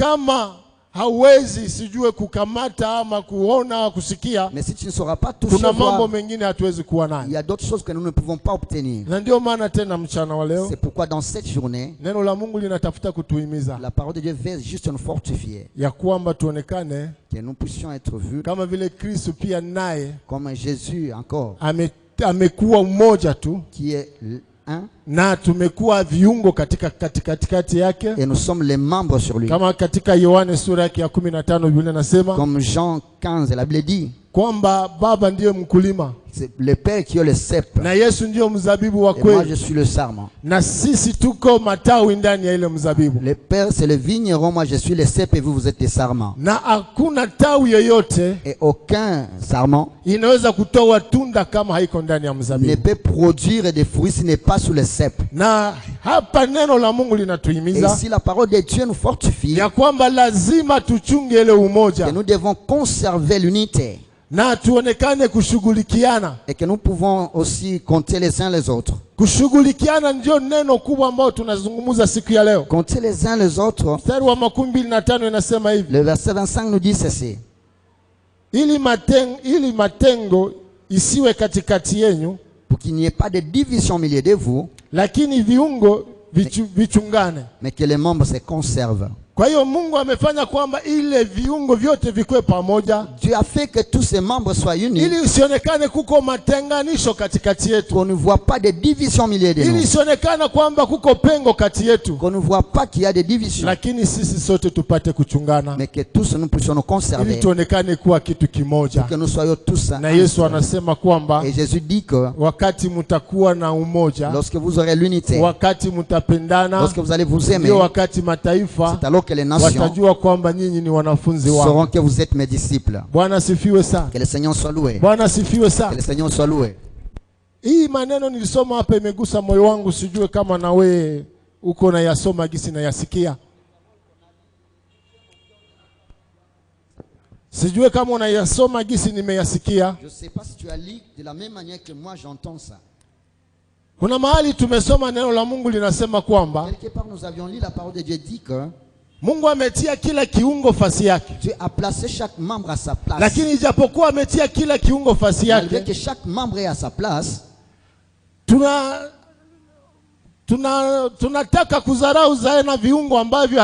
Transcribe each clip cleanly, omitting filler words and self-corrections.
kama hauwezi sijue kukamata ama kuona kusikia, mais si tu ne sauras pas toucher, kuna mambo mengine hatuwezi kuwa nayo. il y a d'autres choses que nous ne pouvons pas obtenir. Na ndio maana tena mchana wa leo, C'est pourquoi dans cette journée, neno la Mungu linatafuta kutuhimiza la parole de Dieu veut juste nous fortifier, ya kwamba tuonekane que nous puissions être vus kama vile Kristo pia naye comme Jésus encore, amekuwa mmoja tu, qui est un, na tumekuwa viungo katikati yake, et nous sommes les membres sur lui. kama katika Yohane sura yake ya 15 Biblia inasema Comme Jean 15, la Bible dit, kwamba Baba ndiye mkulima c'est le Père qui a le cep, na Yesu ndiye mzabibu wa et moi je kweli, suis le sarment. na sisi tuko matawi ndani ya ile mzabibu. Le Père c'est le vigneron, moi je suis le cep et vous vous êtes les sarments. Na hakuna tawi yoyote Et aucun sarment inaweza kutoa tunda kama haiko ndani ya ne mzabibu. peut produire des fruits s'il n'est pas sous le cep. Na hapa neno la Mungu Et linatuhimiza si la parole de Dieu nous fortifie, ya kwamba lazima tuchunge ile que umoja nous devons conserver l'unité na tuonekane kushughulikiana. et que nous pouvons aussi compter les uns les autres. Kushughulikiana ndio neno kubwa ambao tunazungumza siku ya leo. Compter les uns les autres. Mstari wa 25 inasema hivi: Le verset 25 nous dit ceci. ili matengo isiwe katikati yenu, Pour qu'il n'y ait pas de division au milieu de vous, lakini viungo vichungane. mais que les membres se conservent. Kwa hiyo Mungu amefanya kwamba ile viungo vyote vikwe pamoja, Dieu a fait que tous ces membres soient unis, ili usionekane kuko matenganisho katikati yetu, qu'on ne voit pas de division au milieu de ili nous, usionekane kwamba kuko pengo kati yetu, qu'on ne voit pas qu'il y a des divisions, lakini sisi sote tupate kuchungana, mais que tous nous puissions nous ili conserver, tuonekane kuwa kitu kimoja. que nous soyons tous Na un Yesu seul. anasema kwamba Et Jésus dit que wakati mtakuwa na umoja, lorsque vous aurez l'unité, wakati mtapendana, lorsque vous allez vous aimer, ndio wakati mataifa c'est alors que les nations watajua kwamba nyinyi ni wanafunzi wangu. sauront que vous êtes mes disciples. Bwana sifiwe sana. Que le Seigneur soit loué. Bwana sifiwe Que sana. le Seigneur soit loué. Hii maneno nilisoma hapa imegusa moyo wangu, sijue kama na wewe uko na yasoma gisi na yasikia. Sijue kama unayasoma gisi nimeyasikia. Je sais pas si tu as lu de la même manière que moi j'entends ça. Kuna mahali tumesoma neno la Mungu linasema kwamba Quelque part nous avions lu la parole de Dieu dit que Mungu ametia kila kiungo fasi yake. Dieu a placé chaque membre à sa place. Lakini ijapokuwa ametia kila kiungo fasi Malgré yake, que chaque membre est à sa place, tunataka kudharau zaena viungo ambavyo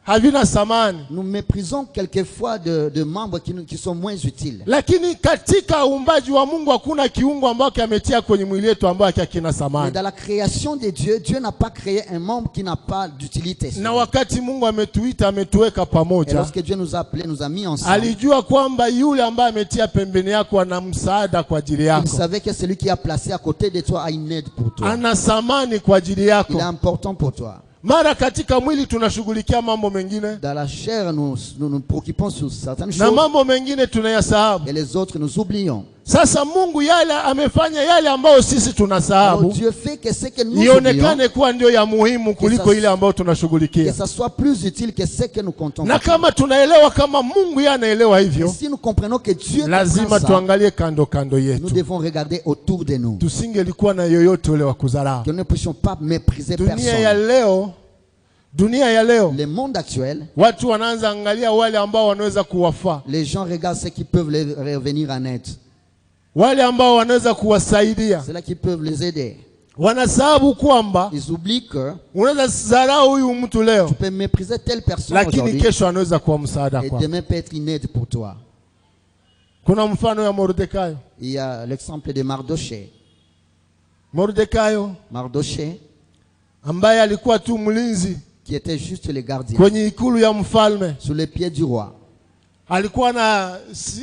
havina samani. nous méprisons quelquefois de membres qui sont moins utiles. Lakini katika uumbaji wa Mungu hakuna kiungo ambacho ametia kwenye mwili wetu ambacho hakina Mais samani. dans la création de Dieu, Dieu n'a pas créé un membre qui n'a pas d'utilité. Na wakati Mungu ametuita, ametuweka Et pamoja, lorsque Dieu nous a appelés, nous a mis ensemble, alijua kwamba yule ambaye ametia pembeni yako ana msaada kwa ajili il yako, savait que celui qui a placé à côté de toi a une aide pour toi. ana samani kwa ajili yako. Il est important pour toi. Mara katika mwili tunashughulikia mambo mengine Dans la chair, nous nous préoccupons sur certaines na choses mambo mengine tunayasahau. et les autres nous oublions. Sasa Mungu yale amefanya yale ambayo sisi Alors tunasahau Dieu fait que ce que nous oublions, ionekane kuwa ndio ya muhimu kuliko ile ambayo que tunashughulikia. ça soit plus utile que ce que nous comptons. Na kama tunaelewa kama Mungu yeye anaelewa Et hivyo, si nous comprenons que Dieu lazima comprend ça, tuangalie kando nous yetu. devons regarder autour de nous. Tusingelikuwa na yoyote ule wa kudharau. Que nous ne puissions pas mépriser Dunia ya leo Le monde actuel, watu wanaanza angalia wale ambao wanaweza kuwafaa, les gens regardent ceux qui peuvent les revenir en aide, wale ambao wanaweza kuwasaidia. ceux-là qui peuvent les aider. Wanasababu kwamba Ils oublient que unaweza dharau huyu mtu leo, tu peux mépriser telle personne lakini aujourd'hui kesho anaweza kuwa msaada et kwako. demain peut être une aide pour toi. Kuna mfano ya Mordekai. Il y a l'exemple de Mardoché. Mardokai ambaye alikuwa tu mlinzi qui était juste le gardien kwenye ikulu ya mfalme. sous les pieds du roi. Alikuwa na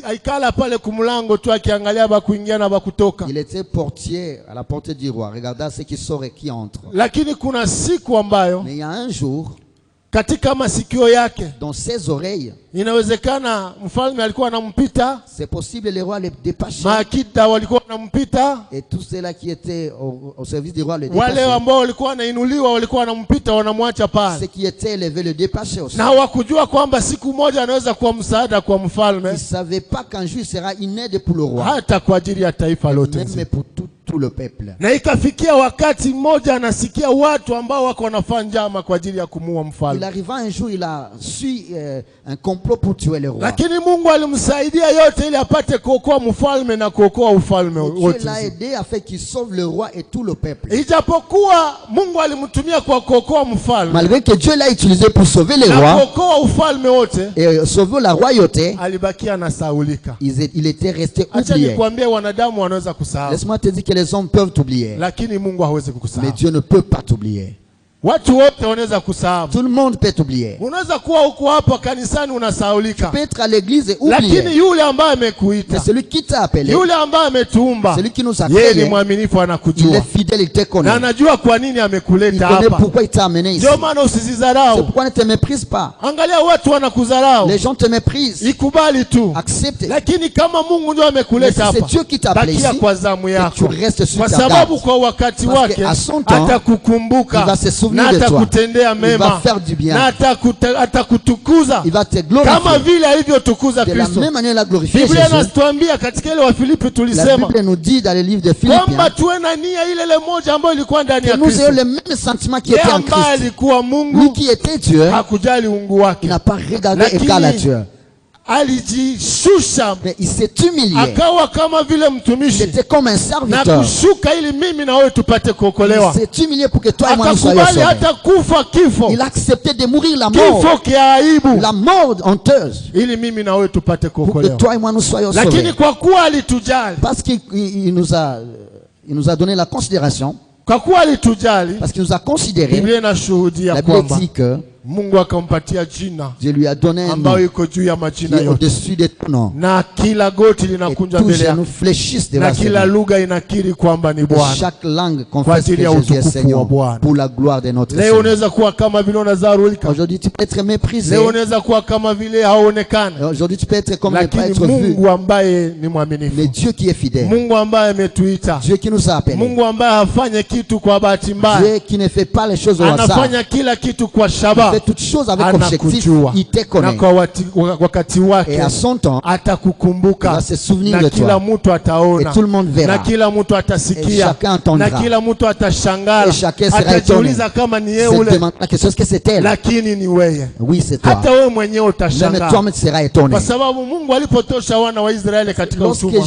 aikala pale kumlango tu akiangalia ba kuingia na ba kutoka. Il était portier à la porte du roi, regardant ceux qui sortent et qui entrent. Lakini kuna siku ambayo Mais il y a un jour, katika masikio yake, dans ses oreilles, inawezekana mfalme alikuwa anampita, c'est possible le roi le dépêchait, maakida walikuwa wanampita, et tous ceux-là qui étaient au service du roi le wale dépêchaient. ambao walikuwa wanainuliwa walikuwa wanampita, wanamwacha Ceux pale, qui étaient élevés le dépêchaient aussi. na hawakujua kwamba siku moja anaweza kuwa msaada kwa Ils mfalme, ne savaient pas qu'un jour il sera une aide pour le roi, hata kwa ajili ya taifa lote même nzima. pour toute tout le peuple. Na ikafikia wakati mmoja anasikia watu ambao wako wanafanya njama kwa ajili ya kumuua Il mfalme. arriva un jour, il a su un complot pour tuer le roi. Lakini Mungu alimsaidia yote ili apate kuokoa mfalme na kuokoa ufalme Et Dieu wote. l'a aidé afin qu'il sauve le roi et tout le peuple. Ijapokuwa Mungu alimtumia kwa kuokoa mfalme Malgré que Dieu l'a utilisé pour sauver les na rois kuokoa ufalme wote, et sauver la royauté, alibakia anasahaulika. il était resté Acha oublié. nikwambie, wanadamu wanaweza kusahau, Laisse-moi te dire que les hommes peuvent t'oublier, lakini Mungu hawezi mais kukusahau. Dieu ne peut pas t'oublier. Watu wote wanaweza kusahau. Tout le monde peut t'oublier. Unaweza kuwa huko hapa kanisani unasahaulika, Tu peux être à l'église et lakini oublier. yule ambaye Mais amekuita, celui qui t'a appelé, yule ambaye ametuumba, celui qui nous a yeye ni créés, mwaminifu, il anakujua est fidèle, il te na connaît. anajua kwa nini Il amekuleta connaît hapa. pourquoi il t'a amené ici. Ndio maana C'est usizidharau. pourquoi ne te méprise pas. Angalia watu wanakudharau, Les gens te méprisent. ikubali tu, Accepte. lakini kama Mungu ndio Mais amekuleta si c'est hapa, Dieu qui t'a appelé bakia ici, kwa zamu que yako, tu restes sur kwa ta sababu garde. kwa wakati Parce wake qu'à son temps, atakukumbuka il va se souvenir na de toi. atakutendea Il va mema faire du bien. na atakutukuza Il va te kama glorifier. vile alivyotukuza De la Kristo. même manière, il a glorifié Biblia Jésus. inatuambia katika ile wa Filipi La tulisema Bible nous dit dans le livre de kwamba Philippiens tuwe na nia ile ile moja ambayo ilikuwa ndani que ya nous ayons Kristo. le même sentiment qui Yeye était en ambaye Christ. alikuwa Lui Mungu qui était Dieu, hakujali uungu il wake, n'a pas regardé Lakini- égal à Dieu. alijishusha Mais il s'est humilié. akawa kama vile Il mtumishi était comme un na serviteur. kushuka ili mimi na wewe tupate kuokolewa. Il s'est humilié pour que toi et moi nous soyons Akakubali sauvés. hata kufa kifo, Il a accepté de mourir la mort. kifo kia aibu, La mort honteuse. ili mimi na wewe tupate Pour que kuokolewa. toi et moi nous soyons Lakini sauvés. kwa kuwa alitujali, Parce qu'il nous a donné la considération. kwa kuwa alitujali, Parce qu'il nous a considéré. Biblia inashuhudia La Bible kwamba dit que Mungu akampatia jina Dieu lui a donné un nom ambayo iko juu ya qui majina est yote, au-dessus de tout nom. na kila goti Et linakunja tous mbele genoux yake, fléchissent na devant kila lui. lugha inakiri kwamba ni Et Bwana. chaque langue Kwa confesse que ajili ya Jésus est utukufu wa Seigneur Bwana. pour la gloire de notre Leo Seigneur. unaweza kuwa kama vile unadharurika, Aujourd'hui, tu peux être méprisé. leo unaweza kuwa kama vile haonekani, Aujourd'hui, tu peux être comme ne pas lakini être vu. Mungu ambaye ni Mais mwaminifu, Dieu qui est fidèle, Mungu ambaye ametuita, Dieu qui nous a appelés, Mungu ambaye hafanye kitu kwa bahati mbaya, Dieu qui ne fait pas les choses au hasard, anafanya kila kitu kwa il shabaha, fait toutes choses avec objectif, anakujua il te na connaît. kwa wakati Et wake à son temps, il atakukumbuka, va se souvenir na de kila toi. mtu ataona, Et tout le monde verra. na kila mtu Et atasikia, chacun entendra. na kila mtu atashangala, Et chacun sera atajiuliza étonné. kama ni yeye Se ule, demande la question, est-ce que c'est elle? lakini ni wewe. Oui, c'est toi. Hata wewe mwenyewe Même utashangaa, toi-même tu seras étonné. kwa sababu Mungu alipotosha wana wa Israeli katika Lorsque utumwa,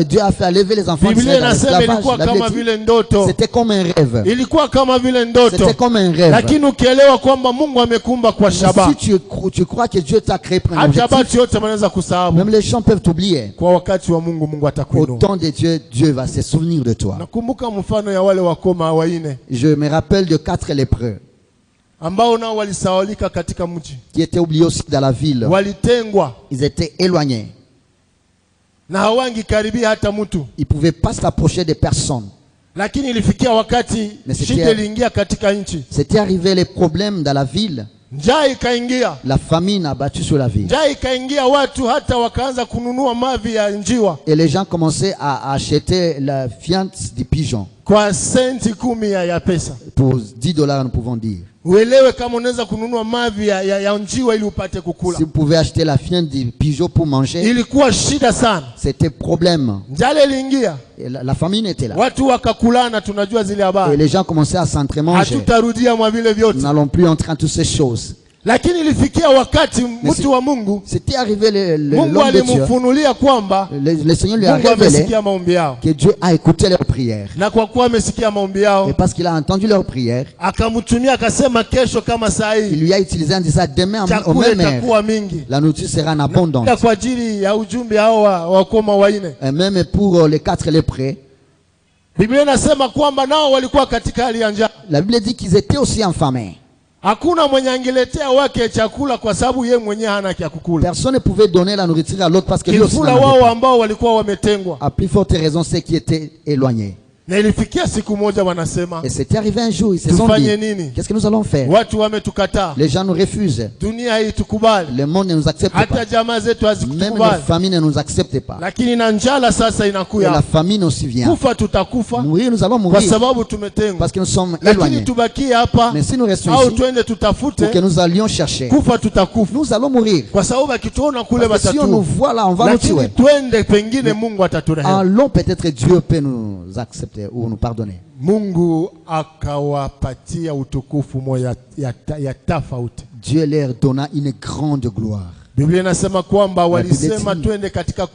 Dieu a fait lever les enfants Biblia d'Israël dans inasema l'esclavage, ilikuwa la Bible kama dit, vile ndoto, c'était comme un rêve. ilikuwa kama vile ndoto, C'était comme un rêve. lakini ukielewa kwamba Mungu amekumba kwa Mais shabaha, si tu crois que Dieu t'a créé pour un hata objectif, batu yote wanaweza kusahau. même les gens peuvent t'oublier. Kwa wakati wa Mungu, Mungu Au atakuinua. temps de Dieu, Dieu va se souvenir de toi. Nakumbuka mfano ya wale wakoma waine Je me rappelle de 4 lépreux ambao nao walisahaulika katika mji, qui étaient oubliés aussi dans la ville. walitengwa Ils étaient éloignés. na hawangikaribia hata mtu, Ils ne pouvaient pas s'approcher des personnes. lakini ilifikia wakati Mais c'était- shida iliingia katika nchi, C'était arrivé les problèmes dans la ville. njaa ikaingia, La famine a battu sur la ville. njaa ikaingia, watu hata wakaanza kununua mavi ya njiwa Et les gens commençaient à acheter la viande du pigeon kwa senti 10 ya pesa. pour $10, nous pouvons dire. Uelewe kama unaweza kununua mavi ya njiwa ili upate kukula. Si vous pouvez acheter la viande du pigeon pour manger, Ilikuwa shida sana, c'était problème. njala iliingia, Et la famine était là. watu wakakulana, tunajua zile Et habari, les gens commençaient à s'entremanger. hatutarudia mwa vile vyote. Nous n'allons plus entrer en toutes ces choses. Lakini ilifikia wakati mtu wa Mungu, C'était arrivé Mungu l'homme de Dieu. alimfunulia kwamba Le Seigneur lui a Mungu révélé amesikia maombi yao, que Dieu a écouté leurs prières. na kwa kuwa amesikia maombi Et yao parce qu'il a entendu leurs prières, akamtumia, akasema kesho kama saa il hii lui a utilisé en disant demain au chakula même heure, itakuwa mingi, la nourriture sera en abondance. na kwa ajili ya ujumbe hao wakoma waine. Et même pour les 4 lépreux, Biblia inasema kwamba nao walikuwa katika hali ya njaa. la Bible dit qu'ils étaient aussi affamés. Hakuna mwenye angeletea wake chakula kwa sababu ye mwenyewe hana kia kukula. Personne ne pouvait donner la nourriture à l'autre parce que lui aussi n'en Ilifula avait wao pas. ambao walikuwa wametengwa, À plus forte raison, ceux qui étaient éloignés. na ilifikia siku moja wanasema Et c'était arrivé un jour, ils se sont tufanye dit, nini? qu'est-ce que nous allons faire? Watu wametukataa, Les gens nous refusent. dunia hii tukubali, Le monde ne nous accepte hata pas. jamaa zetu Même nos hazitukubali, familles ne nous acceptent pas. lakini na njala sasa Et la inakuya, famine aussi vient. kufa tutakufa Mourir, nous allons kwa mourir sababu tumetengwa. parce que nous sommes Lakini éloignés. tubakie hapa Mais si nous restons au ici, twende tutafute, pour que nous allions chercher, kufa tutakufa, nous allons mourir. kwa sababu akituona kule Parce que si on nous watatu, voit là, on va nous lakini tuer. twende pengine Mungu ataturehemu. Allons, peut-être Dieu peut nous accepter. accepter ou nous pardonner. Mungu akawapatia utukufu moja ya tofauti. Dieu leur donna une grande gloire. Biblia inasema kwamba walisema twende katika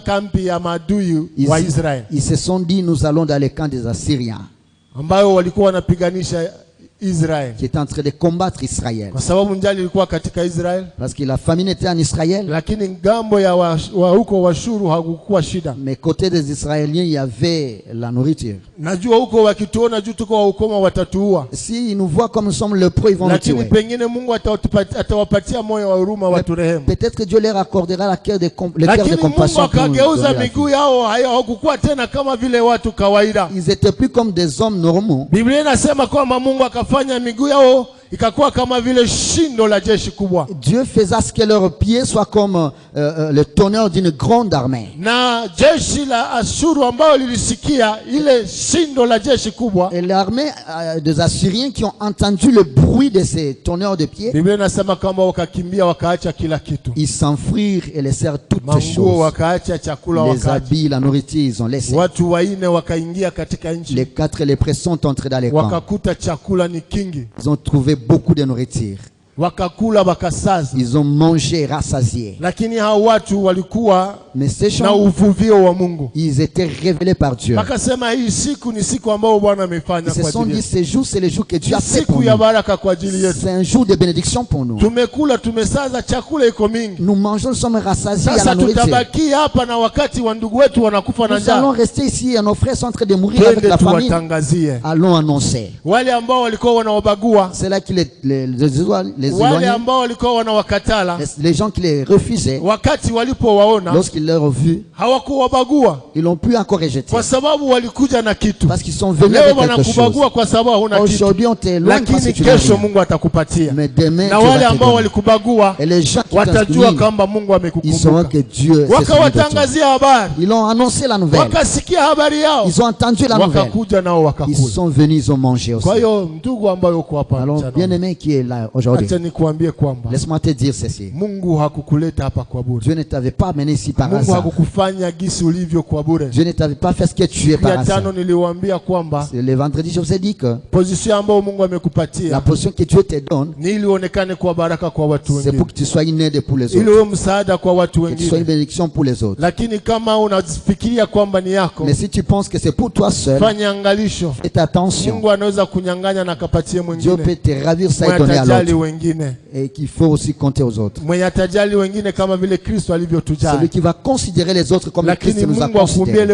kambi ya maadui wa Israeli. Ils se sont dit nous allons dans le camp des Assyriens. Ambao walikuwa wanapiganisha Israël. Qui était en train de combattre Israël. Kwa sababu njali ilikuwa katika Israel. Parce que la famine était en Israël. Lakini ngambo ya huko Washuru hakukuwa shida. Mais côté des Israéliens, il y avait la nourriture. Najua huko wakituona juu tuko waukoma watatuua. Si ils nous voient comme nous sommes lépreux, ils vont nous tuer. Lakini pengine Mungu atawapatia moyo wa huruma waturehemu. Peut-être que Dieu leur accordera le cœur de compassion. Lakini Mungu akageuza miguu yao hawakukuwa tena kama vile watu kawaida. Ils étaient plus comme des hommes normaux. Biblia inasema kwamba Mungu akafanya miguu yao ikakuwa kama vile shindo la jeshi kubwa. Dieu faisait à ce que leurs pieds soient comme le tonnerre d'une grande armée. Na jeshi la Ashuru ambao lilisikia ile shindo la jeshi kubwa. Et l'armée des Assyriens qui ont entendu le bruit de ces tonnerres de pieds. Biblia inasema kwamba wakakimbia wakaacha kila kitu. Ils s'enfuirent et laissèrent toutes choses. Wakaacha chakula wakaacha. Les habits, la nourriture, ils ont laissé. Watu waine wakaingia katika nchi. Les 4 lépreux sont entrés dans les camps. Wakakuta chakula ni kingi. Ils ont trouvé beaucoup de nourriture. Wakakula wakasaza. Ils ont mangé rassasiés. Lakini hao watu walikuwa mais ces gens, na uvuvio wa Mungu. Ils étaient révélés par Dieu. Wakasema hii siku ni siku ambayo Bwana amefanya kwa ajili yetu. Ils se sont dit ce jour c'est le jour que Dieu a fait pour nous. C'est un jour de bénédiction pour nous. Tumekula tumesaza chakula iko mingi. Nous mangeons, nous sommes rassasiés à la nourriture. Tutabaki hapa na wakati wa ndugu wetu wanakufa na njaa. Nous allons rester ici et nos frères sont en train de mourir avec la famine. Allons annoncer. Wale ambao walikuwa wanawabagua. C'est là que les wale ambao walikuwa wanawakatala. Les gens qui les refusaient. Wakati walipowaona. Lorsqu'ils les ont vus. Hawakuwabagua. Ils l'ont pu encore rejeter. Kwa sababu walikuja na kitu. Parce qu'ils sont venus avec quelque chose. Kwa sababu huna kitu. Aujourd'hui on t'éloigne parce que tu n'as kesho Mungu atakupatia. Mais demain na wale ambao walikubagua watajua kwamba Mungu amekukumbuka. Ils sauront que Dieu wakawatangazia habari. Ils ont annoncé la nouvelle. Wakasikia habari yao. Ils ont entendu la nouvelle. Wakakuja nao wakakula. Ils sont venus, ils ont mangé aussi. Kwa hiyo ndugu ambaye uko hapa. Alors bien-aimé qui est là aujourd'hui. Acha nikuambie kwamba. Laisse-moi te dire ceci. Mungu hakukuleta hapa kwa bure. Dieu ne t'avait pas amené ici par hasard. Mungu hakukufanya gisi ulivyo kwa bure. Dieu ne t'avait pas fait ce que tu es par hasard. Niliwaambia kwamba le vendredi je vous ai dit que position ambayo Mungu amekupatia. La position que Dieu te donne. Ni ili uonekane kwa baraka kwa watu wengine. C'est pour que tu sois une aide pour les autres. Ili uwe msaada kwa watu wengine. Que tu sois une bénédiction pour les autres. Lakini kama unafikiria kwamba ni yako. Mais si tu penses que c'est pour toi seul. Fanya angalisho. Fais attention. Mungu anaweza kunyang'anya na akapatie mwingine. Dieu peut te ravir ça et donner à l'autre. Wengine. Et qu'il faut aussi compter aux autres. Mwenye atajali wengine kama vile Kristo alivyotujali. Celui qui va considérer les autres comme Christ nous a considéré.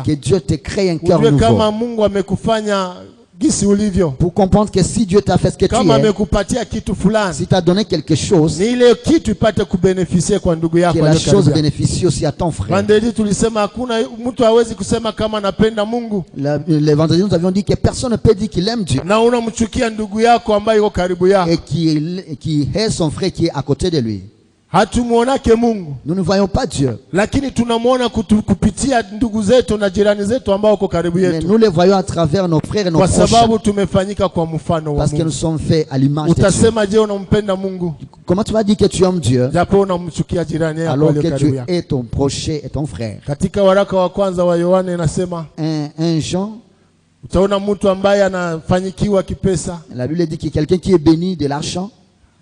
Que Dieu te crée un cœur nouveau. Kama Mungu amekufanya gisi ulivyo. Pour comprendre que si Dieu t'a fait ce que kama tu es. amekupatia kitu fulani. Si t'a donné quelque chose. Ni ile kitu ipate kubénéficier kwa ndugu yako. Que la chose bénéficie aussi à ton frère. Vendredi tulisema hakuna mtu hawezi kusema kama anapenda Mungu. Le vendredi nous avions dit que personne ne peut dire qu'il aime Dieu. Na unamchukia ndugu yako ambaye yuko karibu yako. Et qui hait son frère qui est à côté de lui. Hatumuonake Mungu. Nous ne voyons pas Dieu. Lakini tunamuona kupitia ndugu zetu na jirani zetu ambao wako karibu yetu. Mais nous les voyons à travers nos frères et nos proches. Kwa sababu tumefanyika kwa mfano wa Mungu. Parce que nous sommes faits à l'image de Dieu. Utasema je unampenda Mungu? Comment tu vas dire que tu aimes Dieu? Japo unamchukia jirani yako alors que tu es ton proche et ton frère. Katika waraka wa kwanza wa Yohana inasema 1 Jean. Utaona mtu ambaye anafanyikiwa kipesa. La Bible dit que quelqu'un qui est béni de l'argent.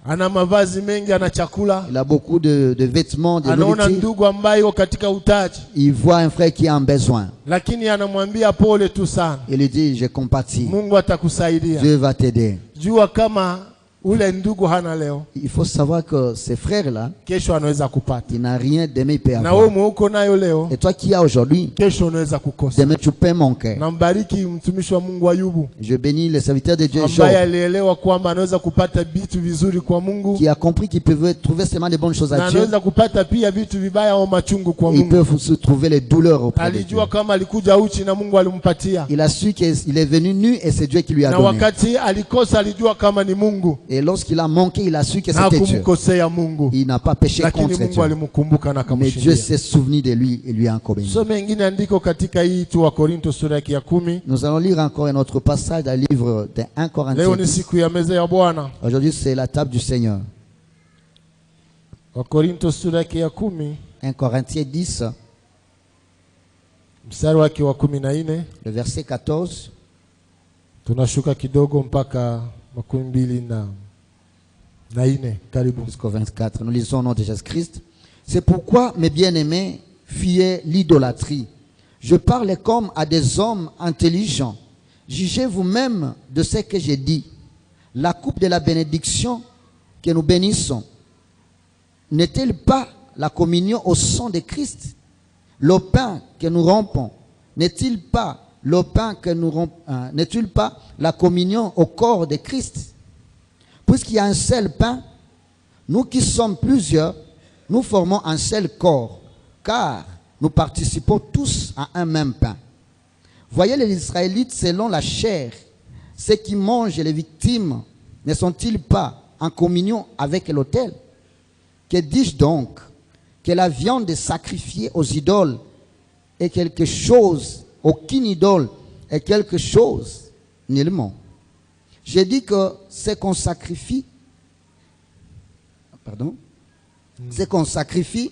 Ana mavazi mengi, ana chakula. Il a beaucoup de vêtements, de nourriture. Anaona ndugu ambaye yuko katika utaji. Il voit un frère qui a un besoin. Lakini anamwambia pole tu sana. Il lui dit je compatis. Mungu atakusaidia. Dieu va t'aider. Jua kama ule ndugu hana leo. Il faut savoir que ces frères là, kesho anaweza kupata. Il n'a rien demain peut avoir. Na wewe uko nayo leo. Et toi qui as aujourd'hui, kesho unaweza kukosa. Demain tu peux manquer. Nambariki mtumishi wa Mungu Ayubu. Je bénis le serviteur de Dieu Job. Ambaye alielewa kwamba anaweza kupata vitu vizuri kwa Mungu. Qui a compris qu'il pouvait trouver seulement des bonnes choses à Dieu. Na anaweza kupata pia vitu vibaya au machungu kwa Mungu. Il peut se trouver les douleurs auprès de Dieu. Alijua kama alikuja uchi na Mungu alimpatia. Il a su qu'il est venu nu et c'est Dieu qui lui a donné. Na wakati alikosa alijua kama ni Mungu. Et lorsqu'il a manqué, il a su que c'était Dieu. Il n'a pas péché contre Dieu. Mais Dieu s'est souvenu de lui et lui a encore béni. Nous allons lire encore un autre passage dans le livre de 1 Corinthiens 10. Aujourd'hui c'est la table du Seigneur. 1 Corinthiens 10. mstari wake wa 14, le verset 14, tunashuka kidogo mpaka 24. Karibu. Jusqu'au 24. Nous lisons au nom de Jésus-Christ. C'est pourquoi, mes bien-aimés, fuyez l'idolâtrie. Je parle comme à des hommes intelligents. Jugez vous-même de ce que j'ai dit. La coupe de la bénédiction que nous bénissons n'est-elle pas la communion au sang de Christ? Le pain que nous rompons n'est-il pas n'est-il pas la communion au corps de Christ? Puisqu'il y a un seul pain, nous qui sommes plusieurs, nous formons un seul corps, car nous participons tous à un même pain. Voyez les Israélites selon la chair, ceux qui mangent les victimes, ne sont-ils pas en communion avec l'autel? Que dis-je donc? Que la viande sacrifiée aux idoles est quelque chose, aucune idole est quelque chose, nullement. J'ai dit que ce qu'on sacrifie, ce qu'on sacrifie,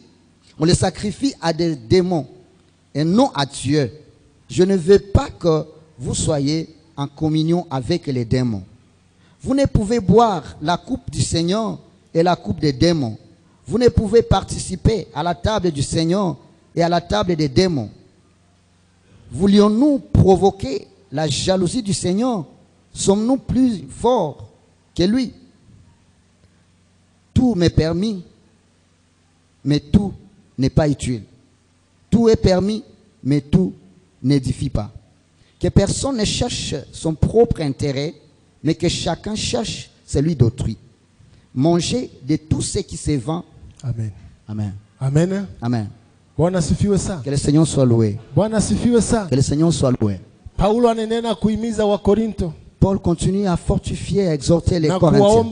on les sacrifie à des démons et non à Dieu. Je ne veux pas que vous soyez en communion avec les démons. Vous ne pouvez boire la coupe du Seigneur et la coupe des démons. Vous ne pouvez participer à la table du Seigneur et à la table des démons. Voulions-nous provoquer la jalousie du Seigneur? Sommes-nous plus forts que lui? Tout m'est permis, mais tout n'est pas utile. Tout est permis, mais tout n'édifie pas. Que personne ne cherche son propre intérêt, mais que chacun cherche celui d'autrui. Mangez de tout ce qui se vend. Amen. Amen. Amen. Amen. Que le Seigneur soit loué. Que le Seigneur soit loué. Paul continue à fortifier et à exhorter les Corinthiens,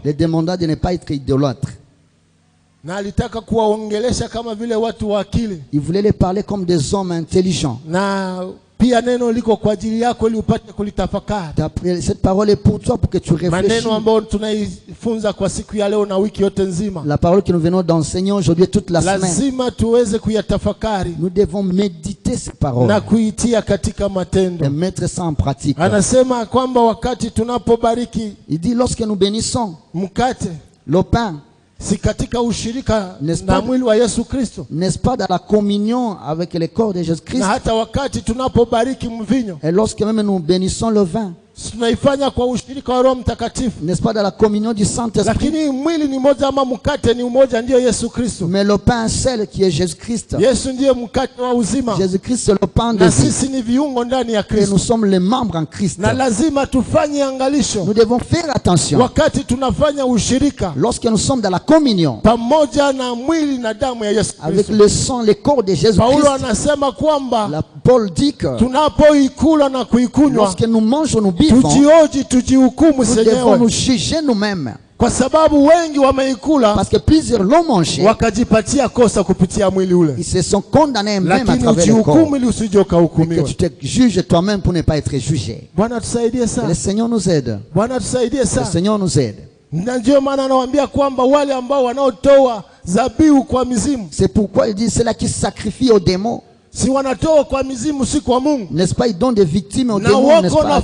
les demandant de ne pas être idolâtres. Il voulait les parler comme des hommes intelligents. Cette parole est pour toi, pour que tu réfléchisses. La parole que nous venons d'enseigner aujourd'hui toute la semaine, nous devons méditer ces paroles et mettre ça en pratique. Il dit, lorsque nous bénissons le pain, n'est-ce pas dans la communion avec le corps de Jésus-Christ? Et lorsque même nous bénissons le vin, n'est-ce pas dans la communion du Saint-Esprit? Mais le pain seul qui est Jésus-Christ. Jésus-Christ c'est le pain de vie. Et nous sommes les membres en Christ. Nous devons faire attention. Lorsque nous sommes dans la communion avec le sang, le corps de Jésus-Christ, Paul dit que lorsque nous mangeons, nous buvons, nous devons nous juger nous-mêmes. Parce que plusieurs l'ont mangé, ils se sont condamnés même à travers le corps. Et que tu te juges toi-même pour ne pas être jugé. Que le Seigneur nous aide. Que le Seigneur nous aide. C'est pourquoi il dit, c'est là qui sacrifie aux démons. N'est-ce pas, ils donnent des victimes aux démons, n'est-ce pas,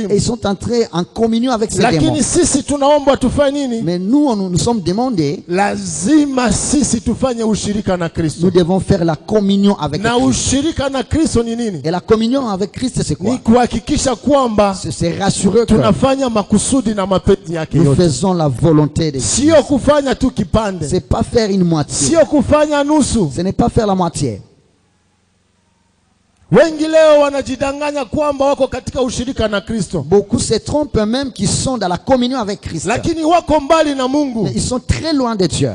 et ils sont entrés en communion avec ces démons. Mais nous, nous sommes demandés, nous devons faire la communion avec Christ. Et la communion avec Christ, c'est quoi? C'est rassurer que nous faisons la volonté de Dieu. C'est pas faire une moitié. Ce n'est pas faire la moitié. Beaucoup se trompent même qu'ils sont dans la communion avec Christ. Mais ils sont très loin de Dieu.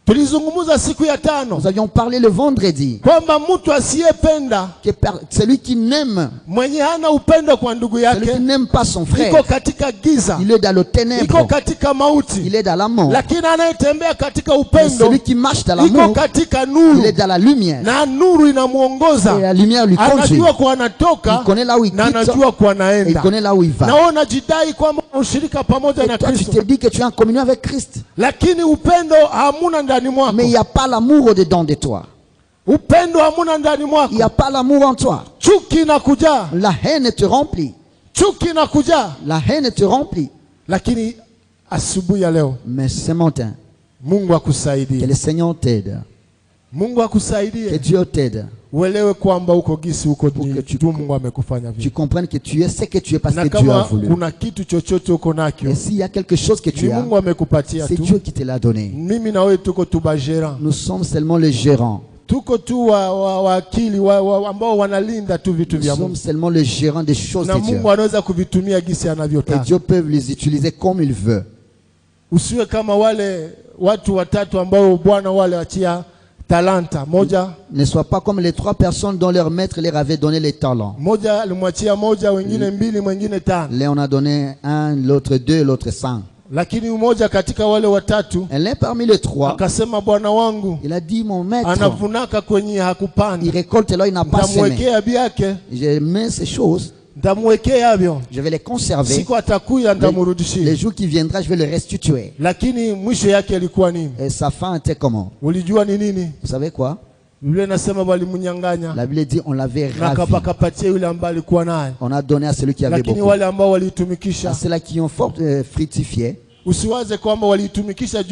Nous avions parlé le vendredi que celui qui n'aime, celui qui n'aime pas son frère, il est dans le ténèbre, il est dans la mort. Mais celui qui marche dans l'amour, il est dans la lumière. Et la lumière lui conduit. Il connaît là où il quitte, et il connaît là où il va. Et toi tu te dis que tu es en communion avec Christ. ndani mwako. mais il n'y a pas l'amour au-dedans de toi. Upendo hamuna ndani mwako. Il n'y a pas l'amour en toi. Chuki inakuja. La haine te remplit. Chuki inakuja. La haine te remplit. Lakini asubuhi ya leo Mais ce matin, Mungu que akusaidie. le Seigneur t'aide. Mungu Que akusaidie. Dieu t'aide. Uelewe kwamba uko gisi uko Pour que tu- tu Mungu amekufanya Tu vile. comprennes que tu es ce que tu es parce Na que Dieu a kama voulu. kuna kitu chochote uko nakyo, Et s'il y a quelque chose que ni tu as, Mungu amekupatia c'est tu. Dieu qui te l'a donné. Mimi na wewe tuko tu bajera. Nous sommes seulement les gérants. Tuko tu wa akili ambao wanalinda tu vitu Nous vya sommes Mungu. seulement les gérants des choses Na de Dieu. Mungu anaweza kuvitumia gisi Et anavyotaka. Dieu peut les utiliser comme il veut. Usiwe kama wale watu watatu ambao Bwana wale achia talanta. Ne sois pas comme les 3 personnes dont leur maître leur avait donné les talents. Moja alimwachia moja, wengine mbili, mwingine tano. L'un on a donné 1, l'autre 2, l'autre 100. Lakini mmoja katika wale watatu Et l'un parmi les 3, akasema, Bwana wangu il a dit, mon maître, anavunaka kwenye il hakupanda. récolte là, il n'a pas semé. Ndamwekea byake, Je mets ces choses, ndamwekea avyo. je vais les conserver. Siku atakuya Les ndamrudishia. jours qui viendra, je vais les restituer. Lakini mwisho yake ilikuwa nini? Et sa fin était comment? Ulijua ni nini? Vous savez quoi? Biblia inasema walimunyang'anya La Bible dit, on l'avait na ravi. kapakapatia yule ambaye alikuwa naye. On a donné à celui qui avait Lakini beaucoup. wale ambao À waliitumikisha, ceux-là qui ont fort fructifié, usiwaze kwamba waliitumikisha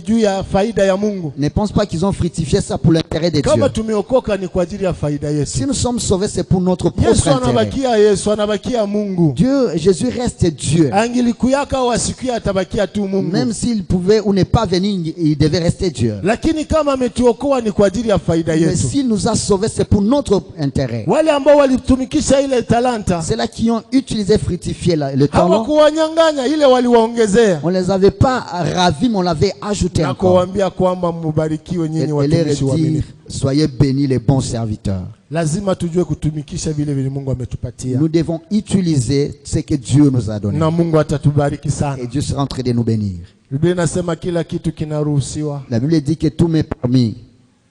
juu ya faida ya Mungu. ne pense pas qu'ils ont fructifié ça pour l'intérêt de Dieu. Kama tumeokoka ni kwa ajili ya faida yetu. Si nous sommes sauvés, c'est pour notre propre Yesu intérêt. anabakia Yesu, anabakia Mungu. Dieu, Jésus reste Dieu. Angilikuyaka au asikia atabakia tu Mungu. Même s'il pouvait ou n'est pas venu, il devait rester Dieu. Lakini kama ametuokoa ni kwa ajili ya faida Mais yetu. s'il nous a sauvés, c'est pour notre intérêt. Wale ambao walitumikisha ile talanta Ceux-là qui ont utilisé, fructifié le talent, hawakuwanyang'anya, ile waliwaongezea. on ne les avait pas ravis, mais on l'avait ajouté Na encore. kuwaambia kwamba mubarikiwe nyinyi Et leur watumishi dire, waaminifu. soyez bénis les bons serviteurs. Lazima tujue kutumikisha vile vile Mungu ametupatia. Nous devons utiliser ce que Dieu nous a donné. Na Mungu atatubariki sana. Et Dieu sera en train de nous bénir. Biblia inasema kila kitu kinaruhusiwa, La Bible dit que tout m'est permis,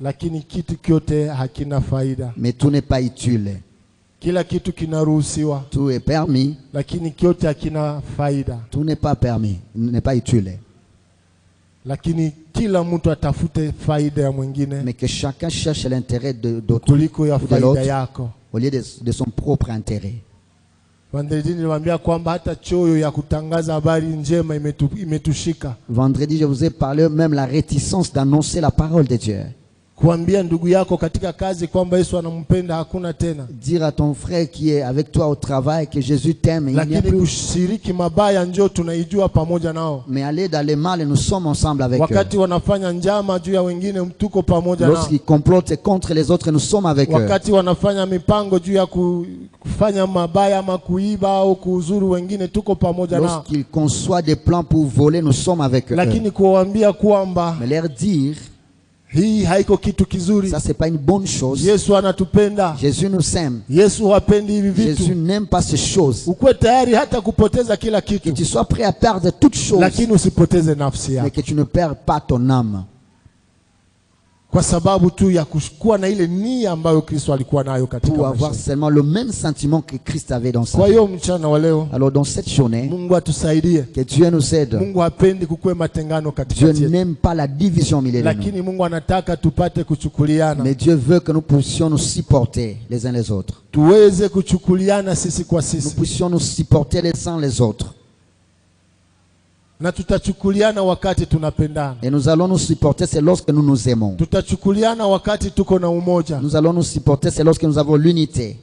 lakini kitu kyote hakina faida. mais tout n'est pas utile. Kila kitu kinaruhusiwa, Tout est permis, lakini kyote hakina faida. tout n'est pas permis, n'est pas utile. Lakini kila mtu atafute faida ya mwingine Mais que chacun cherche l'intérêt d'autrui kuliko ya ou de faida l'autre yako. au lieu de son propre intérêt. Vendredi niliwaambia kwamba hata choyo ya kutangaza habari njema imetushika. Vendredi, je vous ai parlé même la réticence d'annoncer la parole de Dieu. Kuambia ndugu yako katika kazi kwamba Yesu anampenda hakuna tena. Dire à ton frère qui est avec toi au travail que Jésus t'aime, il n'y a Lakini plus. kushiriki mabaya njoo tunaijua pamoja nao. Mais aller dans le mal, nous sommes ensemble avec eux. Wakati wanafanya njama juu ya wengine tuko pamoja nao. Lorsqu'ils complotent contre les autres, nous sommes avec eux. Wakati wanafanya mipango juu ya kufanya mabaya ama kuiba au kuuzuru wengine tuko pamoja nao. Lorsqu'ils conçoivent des plans pour voler, nous sommes avec eux. Lakini kuwaambia kwamba Mais leur dire, hii haiko kitu kizuri. ça c'est pas une bonne chose. Yesu anatupenda. Jésus nous aime. Yesu hapendi hivi Jésus vitu. n'aime pas ces choses. Ukuwe tayari hata kupoteza kila Que kitu, tu sois prêt à perdre toutes choses, lakini usipoteze nafsi mais yako que tu ne perds pas ton âme. kwa sababu tu ya kuwa na ile nia ambayo Kristo alikuwa nayo katika Pour avoir maisha. seulement le même sentiment que Christ avait dans sa Kwa vie. hiyo mchana wa leo Alors dans cette journée, Mungu atusaidie. que Dieu nous aide. Mungu hapendi kukuwe matengano Dieu katikati yetu, n'aime pas la division au milieu de nous. lakini Mungu anataka tupate kuchukuliana, Mais Dieu veut que nous puissions nous supporter les uns les autres. tuweze kuchukuliana sisi kwa Nous sisi, puissions nous supporter les uns les autres. na tutachukuliana wakati tunapendana, Et nous allons nous supporter, c'est lorsque nous nous aimons. tutachukuliana wakati tuko na umoja, Nous allons nous supporter, c'est lorsque nous avons l'unité.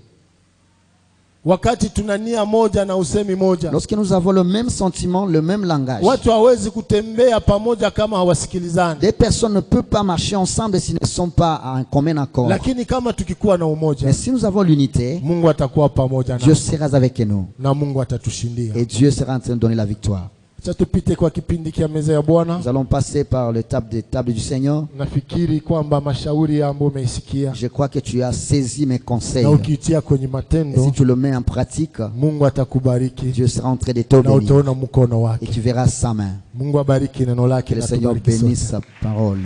wakati tuna nia moja na usemi moja. Lorsque nous avons le même sentiment, le même langage. Watu hawezi kutembea pamoja kama hawasikilizani, Des personnes ne peuvent pas marcher ensemble s'ils ne sont pas en commun accord. lakini kama tukikuwa na umoja, Mais si nous avons l'unité, Mungu atakuwa pamoja Dieu na sera avec nous. na Mungu atatushindia. Et Dieu sera en train de donner la victoire. Acha tupite kwa kipindi kia meza ya Bwana. Nous allons passer par le table du Seigneur. Nafikiri kwamba mashauri ambayo umeisikia Je crois que tu as saisi mes conseils. na ukiitia kwenye Et si matendo, tu le mets en pratique, Mungu atakubariki Dieu sera en train de te na bénir. utaona mkono Et wake. tu verras sa main. Mungu abariki neno lake Que le na Seigneur tubariki sote. bénisse sa parole.